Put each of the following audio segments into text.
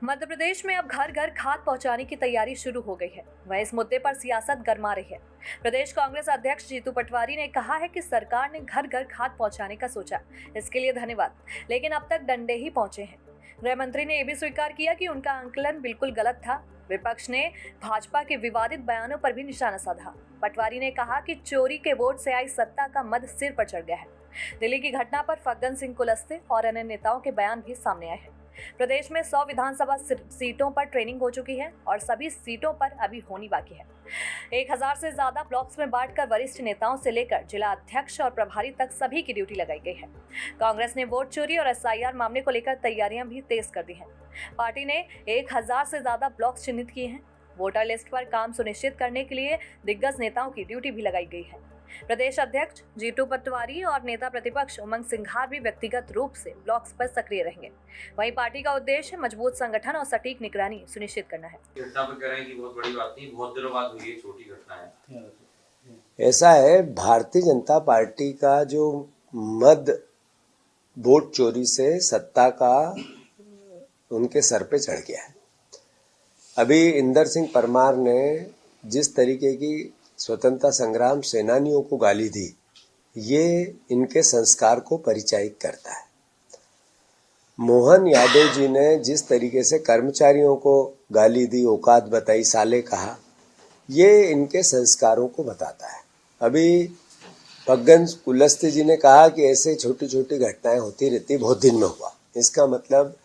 मध्य प्रदेश में अब घर घर खाद पहुंचाने की तैयारी शुरू हो गई है। वहीं इस मुद्दे पर सियासत गर्मा रही है। प्रदेश कांग्रेस अध्यक्ष जीतू पटवारी ने कहा है कि सरकार ने घर घर खाद पहुंचाने का सोचा, इसके लिए धन्यवाद, लेकिन अब तक डंडे ही पहुंचे हैं। गृह मंत्री ने यह भी स्वीकार किया कि उनका आंकलन बिल्कुल गलत था। विपक्ष ने भाजपा के विवादित बयानों पर भी निशाना साधा। पटवारी ने कहा कि चोरी के वोट से आई सत्ता का मद सिर पर चढ़ गया है। दिल्ली की घटना पर फग्गन सिंह कुलस्ते और अन्य नेताओं के बयान भी सामने आए हैं। प्रदेश में 100 विधानसभा सीटों पर ट्रेनिंग हो चुकी है और सभी सीटों पर अभी होनी बाकी है। 1000 से ज्यादा ब्लॉक्स में बांटकर वरिष्ठ नेताओं से लेकर जिला अध्यक्ष और प्रभारी तक सभी की ड्यूटी लगाई गई है। कांग्रेस ने वोट चोरी और SIR मामले को लेकर तैयारियां भी तेज कर दी हैं। पार्टी ने 1000 से ज्यादा ब्लॉक्स चिन्हित किए हैं। वोटर लिस्ट पर काम सुनिश्चित करने के लिए दिग्गज नेताओं की ड्यूटी भी लगाई गई है। प्रदेश अध्यक्ष जीतू पटवारी और नेता प्रतिपक्ष उमंग सिंघार भी व्यक्तिगत रूप से ब्लॉक्स पर सक्रिय रहेंगे। वहीं पार्टी का उद्देश्य मजबूत संगठन और सटीक निगरानी सुनिश्चित करना है। घटना पर कह रहे हैं कि बहुत बड़ी बात नहीं, बहुत दिनों बाद हुई है, छोटी घटना है। ऐसा है, भारतीय जनता पार्टी का जो मद वोट चोरी से सत्ता का उनके सर पे चढ़ गया है। अभी इंदर सिंह परमार ने जिस तरीके की स्वतंत्रता संग्राम सेनानियों को गाली दी, ये इनके संस्कार को परिचायित करता है। मोहन यादव जी ने जिस तरीके से कर्मचारियों को गाली दी, औकात बताई, साले कहा, ये इनके संस्कारों को बताता है। अभी फग्गन कुलस्ते जी ने कहा कि ऐसे छोटी छोटी घटनाएं होती रहती, बहुत दिन में हुआ। इसका मतलब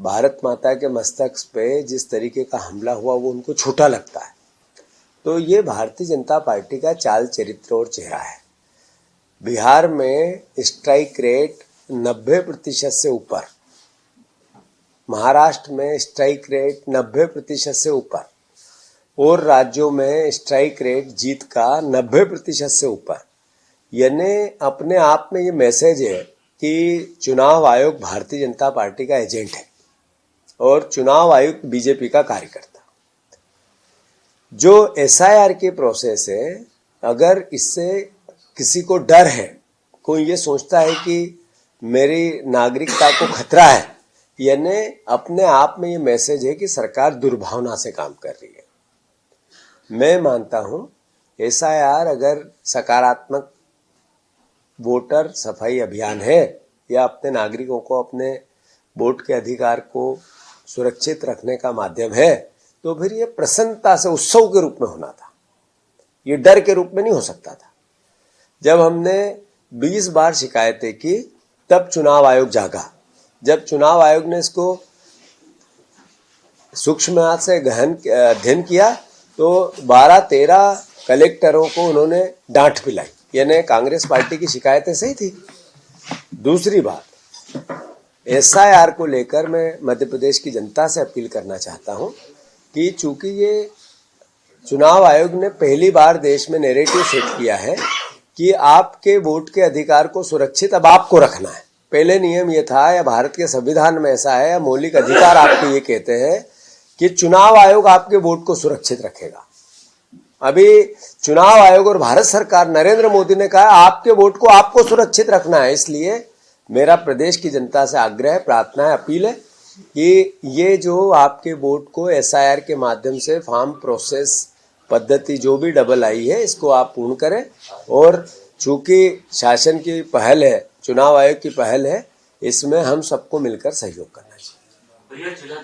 भारत माता के मस्तक पे जिस तरीके का हमला हुआ वो उनको छोटा लगता है। तो ये भारतीय जनता पार्टी का चाल चरित्र और चेहरा है। बिहार में स्ट्राइक रेट 90% से ऊपर, महाराष्ट्र में स्ट्राइक रेट 90% से ऊपर और राज्यों में स्ट्राइक रेट जीत का 90% से ऊपर। यानी अपने आप में ये मैसेज है कि चुनाव आयोग भारतीय जनता पार्टी का एजेंट है और चुनाव आयुक्त बीजेपी का कार्यकर्ता। जो SIR की प्रोसेस है, अगर इससे किसी को डर है, कोई ये सोचता है कि मेरी नागरिकता को खतरा है, यानी अपने आप में ये मैसेज है कि सरकार दुर्भावना से काम कर रही है। मैं मानता हूं SIR अगर सकारात्मक वोटर सफाई अभियान है या अपने नागरिकों को अपने वोट के अधिकार को सुरक्षित रखने का माध्यम है, तो फिर ये प्रसन्नता से उत्सव के रूप में होना था, ये डर के रूप में नहीं हो सकता था। जब हमने 20 बार शिकायतें की, तब चुनाव आयोग जागा। जब चुनाव आयोग ने इसको सूक्ष्म से गहन अध्ययन किया, तो 12-13 कलेक्टरों को उन्होंने डांट पिलाई, यानी कांग्रेस पार्टी की शिकायतें सही थी। दूसरी बात, SIR को लेकर मैं मध्य प्रदेश की जनता से अपील करना चाहता हूं कि चूंकि ये चुनाव आयोग ने पहली बार देश में नैरेटिव सेट किया है कि आपके वोट के अधिकार को सुरक्षित अब आपको रखना है। पहले नियम ये था, या भारत के संविधान में ऐसा है, या मौलिक अधिकार आपके ये कहते हैं कि चुनाव आयोग आपके वोट को सुरक्षित रखेगा। अभी चुनाव आयोग और भारत सरकार नरेंद्र मोदी ने कहा आपके वोट को आपको सुरक्षित रखना है। इसलिए मेरा प्रदेश की जनता से आग्रह, प्रार्थना है, अपील है कि ये जो आपके वोट को SIR के माध्यम से फॉर्म प्रोसेस पद्धति जो भी डबल आई है, इसको आप पूर्ण करें। और चूंकि शासन की पहल है, चुनाव आयोग की पहल है, इसमें हम सबको मिलकर सहयोग करना चाहिए।